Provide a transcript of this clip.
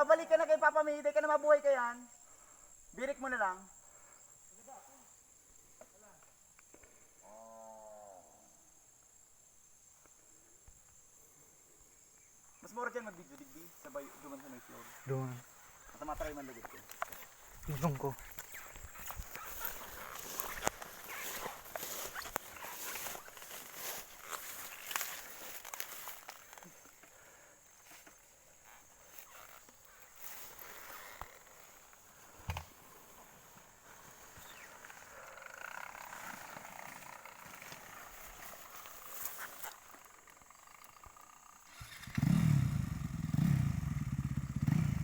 mabalik ka na kay Papa May, di ka na mabuhay ka yan. Birik mo na lang. Mas mura dyan mag-video digdi, sabay duman sa may floor. Doon. At matry man lagit ko. Ilong ko.